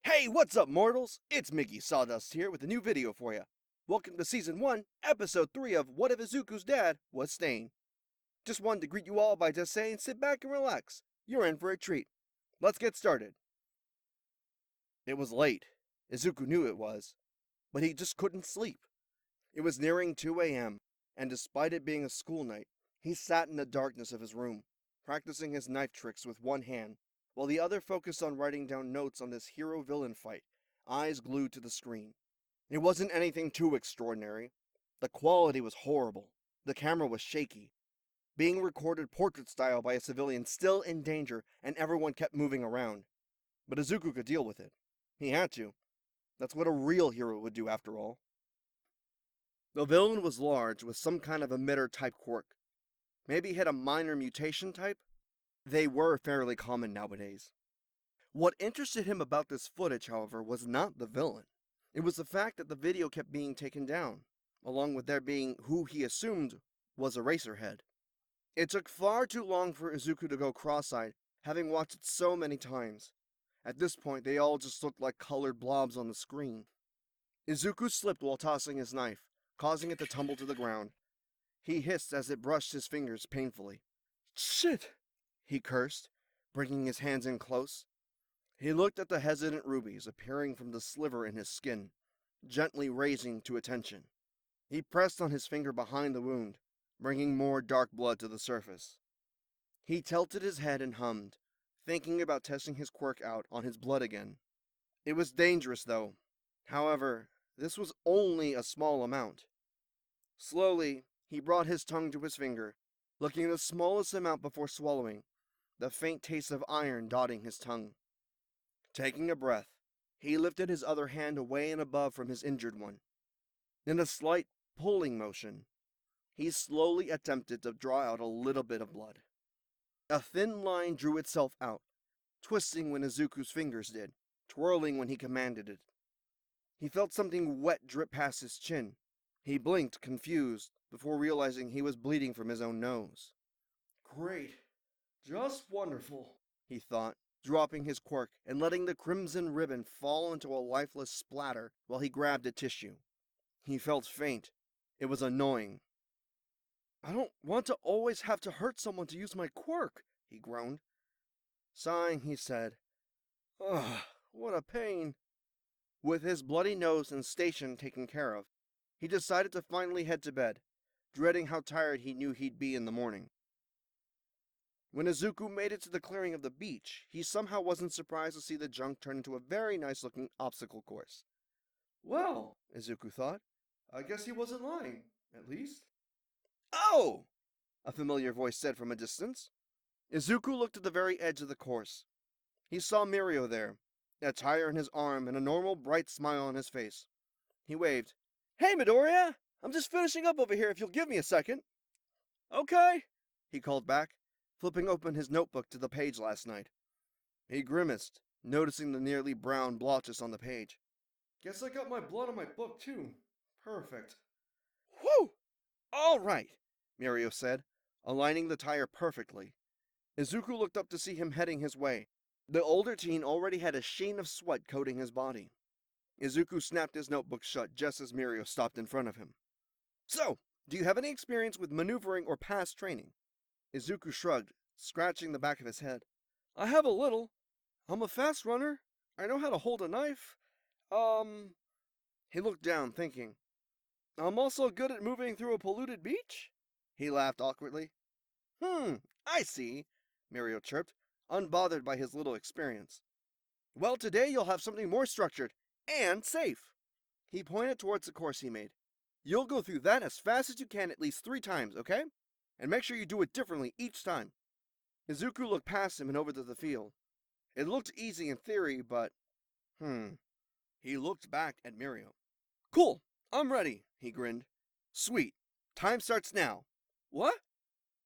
Hey, what's up, mortals? It's Mickey Sawdust here with a new video for you. Welcome to Season 1, Episode 3 of What If Izuku's Dad Was Stain. Just wanted to greet you all by just saying sit back and relax. You're in for a treat. Let's get started. It was late. Izuku knew it was, but he just couldn't sleep. It was nearing 2 a.m., and despite it being a school night, he sat in the darkness of his room, practicing his knife tricks with one hand, while the other focused on writing down notes on this hero-villain fight, eyes glued to the screen. It wasn't anything too extraordinary. The quality was horrible. The camera was shaky, being recorded portrait style by a civilian still in danger, and everyone kept moving around. But Izuku could deal with it. He had to. That's what a real hero would do, after all. The villain was large, with some kind of emitter-type quirk. Maybe he had a minor mutation type? They were fairly common nowadays. What interested him about this footage, however, was not the villain. It was the fact that the video kept being taken down, along with there being who he assumed was Eraserhead. It took far too long for Izuku to go cross-eyed, having watched it so many times. At this point, they all just looked like colored blobs on the screen. Izuku slipped while tossing his knife, causing it to tumble to the ground. He hissed as it brushed his fingers painfully. Shit! He cursed, bringing his hands in close. He looked at the hesitant rubies appearing from the sliver in his skin, gently raising to attention. He pressed on his finger behind the wound, bringing more dark blood to the surface. He tilted his head and hummed, thinking about testing his quirk out on his blood again. It was dangerous, though. However, this was only a small amount. Slowly, he brought his tongue to his finger, looking the smallest amount before swallowing, the faint taste of iron dotting his tongue. Taking a breath, he lifted his other hand away and above from his injured one. In a slight pulling motion, he slowly attempted to draw out a little bit of blood. A thin line drew itself out, twisting when Izuku's fingers did, twirling when he commanded it. He felt something wet drip past his chin. He blinked, confused, before realizing he was bleeding from his own nose. Great. Just wonderful, he thought, dropping his quirk and letting the crimson ribbon fall into a lifeless splatter while he grabbed a tissue. He felt faint. It was annoying. I don't want to always have to hurt someone to use my quirk, he groaned. Sighing, he said, Ugh, what a pain. With his bloody nose and station taken care of, he decided to finally head to bed, dreading how tired he knew he'd be in the morning. When Izuku made it to the clearing of the beach, he somehow wasn't surprised to see the junk turn into a very nice-looking obstacle course. Well, Izuku thought, I guess he wasn't lying, at least. Oh! A familiar voice said from a distance. Izuku looked at the very edge of the course. He saw Mirio there, a tire in his arm and a normal bright smile on his face. He waved. Hey, Midoriya! I'm just finishing up over here if you'll give me a second. Okay, he called back, flipping open his notebook to the page last night. He grimaced, noticing the nearly brown blotches on the page. Guess I got my blood on my book, too. Perfect. Whew! All right, Mirio said, aligning the tire perfectly. Izuku looked up to see him heading his way. The older teen already had a sheen of sweat coating his body. Izuku snapped his notebook shut just as Mirio stopped in front of him. So, do you have any experience with maneuvering or past training? Izuku shrugged, scratching the back of his head. I have a little. I'm a fast runner. I know how to hold a knife. He looked down, thinking. I'm also good at moving through a polluted beach? He laughed awkwardly. I see, Mirio chirped, unbothered by his little experience. Well, today you'll have something more structured and safe. He pointed towards the course he made. You'll go through that as fast as you can at least 3 times, okay? And make sure you do it differently each time. Izuku looked past him and over to the field. It looked easy in theory, but... He looked back at Mirio. Cool, I'm ready, he grinned. Sweet, time starts now. What?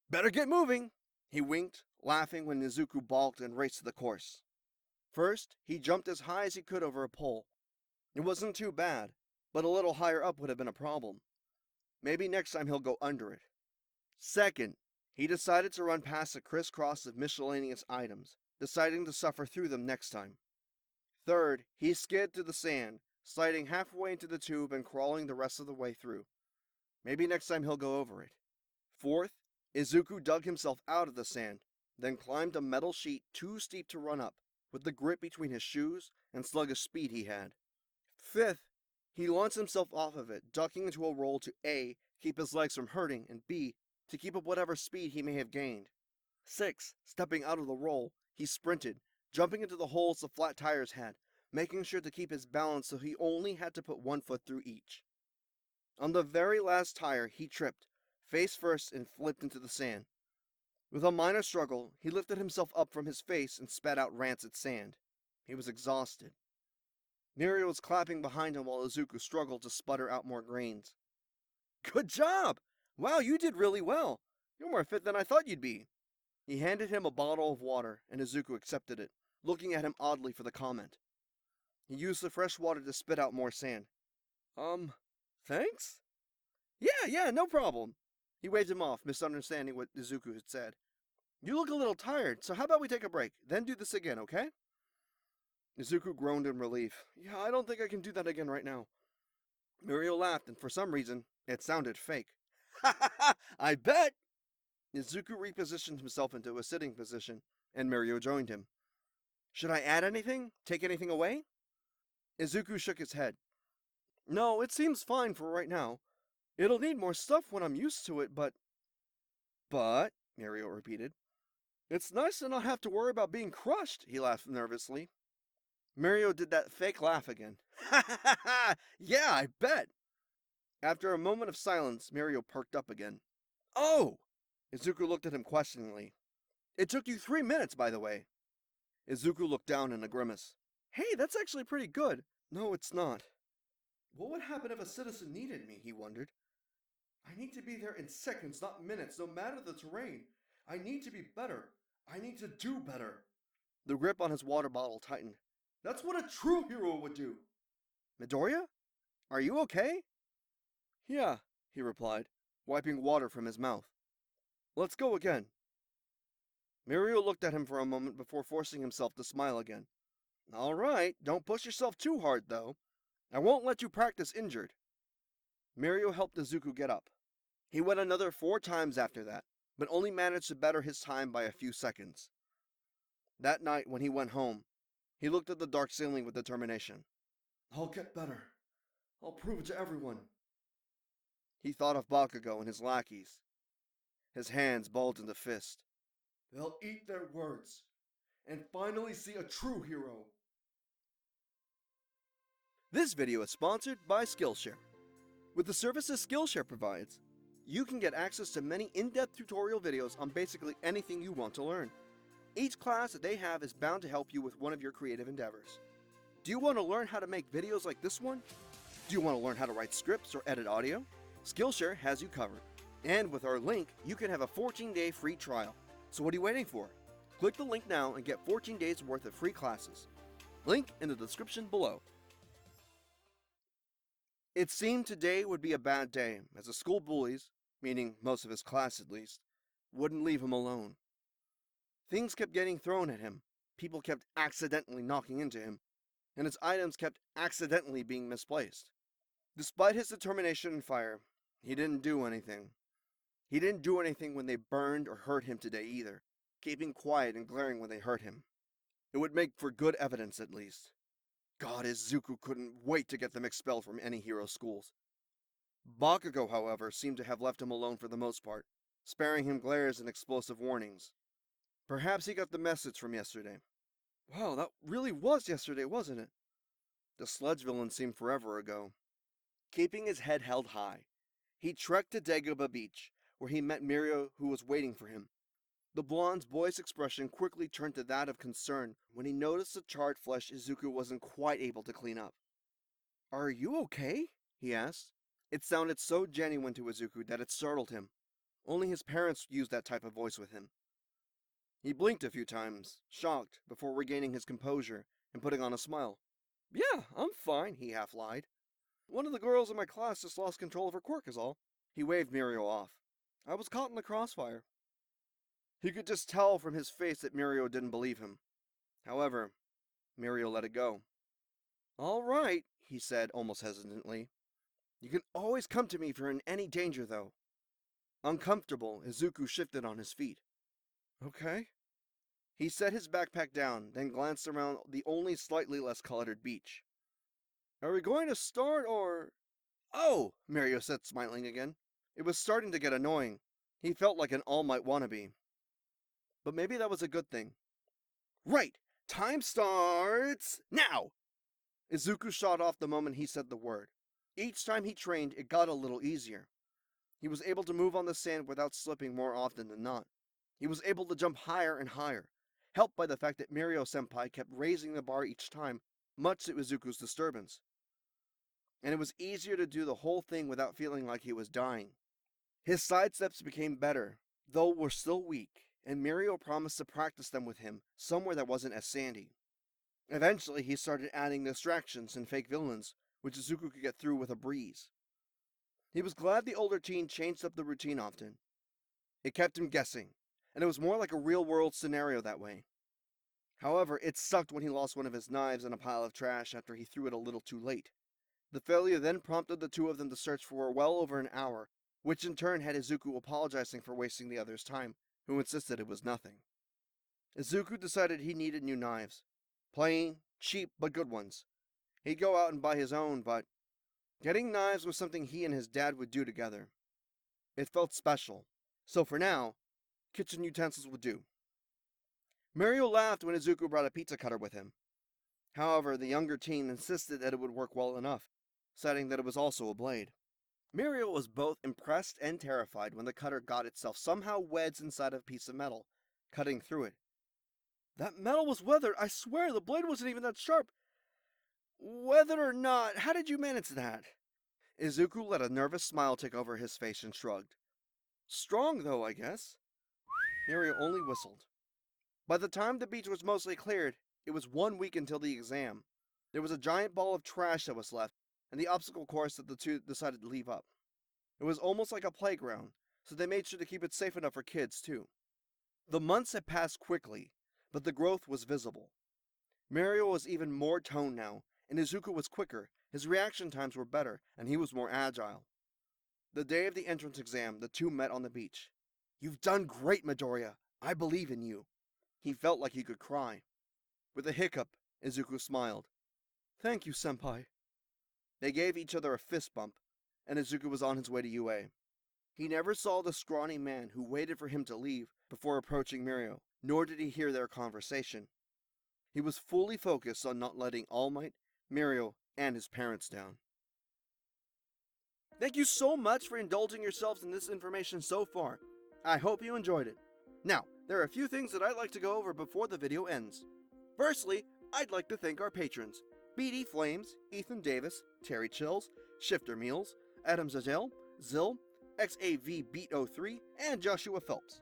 Better get moving, he winked, laughing when Izuku balked and raced to the course. First, he jumped as high as he could over a pole. It wasn't too bad, but a little higher up would have been a problem. Maybe next time he'll go under it. Second, he decided to run past a crisscross of miscellaneous items, deciding to suffer through them next time. Third, he skid through the sand, sliding halfway into the tube and crawling the rest of the way through. Maybe next time he'll go over it. Fourth, Izuku dug himself out of the sand, then climbed a metal sheet too steep to run up, with the grip between his shoes and sluggish speed he had. Fifth, he launched himself off of it, ducking into a roll to A, keep his legs from hurting, and B, to keep up whatever speed he may have gained. Sixth, stepping out of the roll, he sprinted, jumping into the holes the flat tires had, making sure to keep his balance so he only had to put one foot through each. On the very last tire, he tripped, face first, and flipped into the sand. With a minor struggle, he lifted himself up from his face and spat out rancid sand. He was exhausted. Mirio was clapping behind him while Izuku struggled to sputter out more grains. Good job! Wow, you did really well. You're more fit than I thought you'd be. He handed him a bottle of water, and Izuku accepted it, looking at him oddly for the comment. He used the fresh water to spit out more sand. Thanks? Yeah, no problem. He waved him off, misunderstanding what Izuku had said. You look a little tired, so how about we take a break, then do this again, okay? Izuku groaned in relief. Yeah, I don't think I can do that again right now. Mirio laughed, and for some reason, it sounded fake. Ha ha ha! I bet! Izuku repositioned himself into a sitting position, and Mirio joined him. Should I add anything? Take anything away? Izuku shook his head. No, it seems fine for right now. It'll need more stuff when I'm used to it, but... But, Mirio repeated. It's nice to not have to worry about being crushed, he laughed nervously. Mirio did that fake laugh again. Ha ha ha ha! Yeah, I bet! After a moment of silence, Mirio perked up again. Oh! Izuku looked at him questioningly. It took you 3 minutes, by the way. Izuku looked down in a grimace. Hey, that's actually pretty good. No, it's not. What would happen if a citizen needed me, he wondered. I need to be there in seconds, not minutes, no matter the terrain. I need to be better. I need to do better. The grip on his water bottle tightened. That's what a true hero would do. Midoriya? Are you okay? Yeah, he replied, wiping water from his mouth. Let's go again. Mirio looked at him for a moment before forcing himself to smile again. All right, don't push yourself too hard, though. I won't let you practice injured. Mirio helped Izuku get up. He went another 4 times after that, but only managed to better his time by a few seconds. That night, when he went home, he looked at the dark ceiling with determination. I'll get better. I'll prove it to everyone. He thought of Bakugo and his lackeys. His hands balled into fist. They'll eat their words and finally see a true hero. This video is sponsored by Skillshare. With the services Skillshare provides, you can get access to many in-depth tutorial videos on basically anything you want to learn. Each class that they have is bound to help you with one of your creative endeavors. Do you want to learn how to make videos like this one? Do you want to learn how to write scripts or edit audio? Skillshare has you covered. And with our link, you can have a 14-day free trial. So what are you waiting for? Click the link now and get 14 days worth of free classes. Link in the description below. It seemed today would be a bad day, as the school bullies, meaning most of his class at least, wouldn't leave him alone. Things kept getting thrown at him, people kept accidentally knocking into him, and his items kept accidentally being misplaced. Despite his determination and fire, he didn't do anything. He didn't do anything when they burned or hurt him today either, keeping quiet and glaring when they hurt him. It would make for good evidence at least. God, Izuku couldn't wait to get them expelled from any hero schools. Bakugo, however, seemed to have left him alone for the most part, sparing him glares and explosive warnings. Perhaps he got the message from yesterday. Wow, that really was yesterday, wasn't it? The sludge villain seemed forever ago. Keeping his head held high, he trekked to Dagobah Beach, where he met Mirio, who was waiting for him. The blonde's boyish expression quickly turned to that of concern when he noticed the charred flesh Izuku wasn't quite able to clean up. Are you okay? He asked. It sounded so genuine to Izuku that it startled him. Only his parents used that type of voice with him. He blinked a few times, shocked, before regaining his composure and putting on a smile. Yeah, I'm fine, he half lied. One of the girls in my class just lost control of her quirk is all. He waved Mirio off. I was caught in the crossfire. He could just tell from his face that Mirio didn't believe him. However, Mirio let it go. All right, he said almost hesitantly. You can always come to me if you're in any danger, though. Uncomfortable, Izuku shifted on his feet. Okay. He set his backpack down, then glanced around the only slightly less cluttered beach. Are we going to start or... Oh, Mirio said, smiling again. It was starting to get annoying. He felt like an All Might wannabe. But maybe that was a good thing. Right! Time starts now! Izuku shot off the moment he said the word. Each time he trained, it got a little easier. He was able to move on the sand without slipping more often than not. He was able to jump higher and higher, helped by the fact that Mirio-senpai kept raising the bar each time, much to Izuku's disturbance. And it was easier to do the whole thing without feeling like he was dying. His sidesteps became better, though were still weak, and Mirio promised to practice them with him somewhere that wasn't as sandy. Eventually, he started adding distractions and fake villains, which Izuku could get through with a breeze. He was glad the older teen changed up the routine often. It kept him guessing, and it was more like a real-world scenario that way. However, it sucked when he lost one of his knives in a pile of trash after he threw it a little too late. The failure then prompted the two of them to search for well over an hour, which in turn had Izuku apologizing for wasting the other's time, who insisted it was nothing. Izuku decided he needed new knives. Plain, cheap, but good ones. He'd go out and buy his own, but getting knives was something he and his dad would do together. It felt special, so for now, kitchen utensils would do. Mirio laughed when Izuku brought a pizza cutter with him. However, the younger teen insisted that it would work well enough, citing that it was also a blade. Mirio was both impressed and terrified when the cutter got itself somehow wedged inside a piece of metal, cutting through it. That metal was weathered, I swear, the blade wasn't even that sharp. Weathered or not, how did you manage that? Izuku let a nervous smile take over his face and shrugged. Strong, though, I guess. Mirio only whistled. By the time the beach was mostly cleared, it was 1 week until the exam. There was a giant ball of trash that was left, and the obstacle course that the two decided to leave up. It was almost like a playground, so they made sure to keep it safe enough for kids, too. The months had passed quickly, but the growth was visible. Mirio was even more toned now, and Izuku was quicker, his reaction times were better, and he was more agile. The day of the entrance exam, the two met on the beach. You've done great, Midoriya. I believe in you. He felt like he could cry. With a hiccup, Izuku smiled. Thank you, senpai. They gave each other a fist bump, and Izuku was on his way to UA. He never saw the scrawny man who waited for him to leave before approaching Mirio, nor did he hear their conversation. He was fully focused on not letting All Might, Mirio, and his parents down. Thank you so much for indulging yourselves in this information so far. I hope you enjoyed it. Now, there are a few things that I'd like to go over before the video ends. Firstly, I'd like to thank our patrons, BD Flames, Ethan Davis, Terry Chills, Shifter Meals, Adam Zagel, Zill, XAV Beat03, and Joshua Phelps.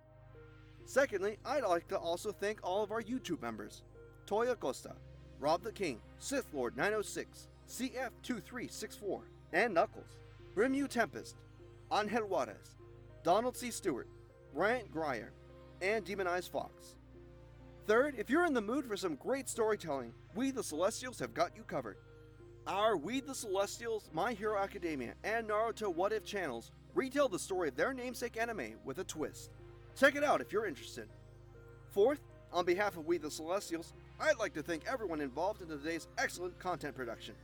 Secondly, I'd like to also thank all of our YouTube members, Toya Costa, Rob the King, Sith Lord 906, CF2364, and Knuckles, Rimu Tempest, Angel Juarez, Donald C. Stewart, Bryant Grier, and Demonized Fox. Third, if you're in the mood for some great storytelling, We the Celestials have got you covered. Our We the Celestials, My Hero Academia, and Naruto What If channels retell the story of their namesake anime with a twist. Check it out if you're interested. Fourth, on behalf of We the Celestials, I'd like to thank everyone involved in today's excellent content production.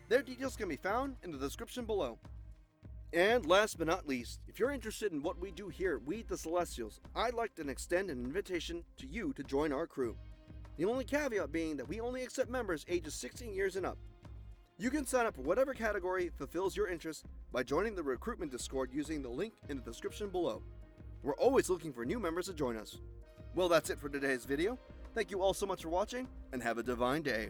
Their details can be found in the description below. And last but not least, if you're interested in what we do here at We the Celestials, I'd like to extend an invitation to you to join our crew. The only caveat being that we only accept members ages 16 years and up. You can sign up for whatever category fulfills your interest by joining the recruitment Discord using the link in the description below. We're always looking for new members to join us. Well, that's it for today's video. Thank you all so much for watching, and have a divine day.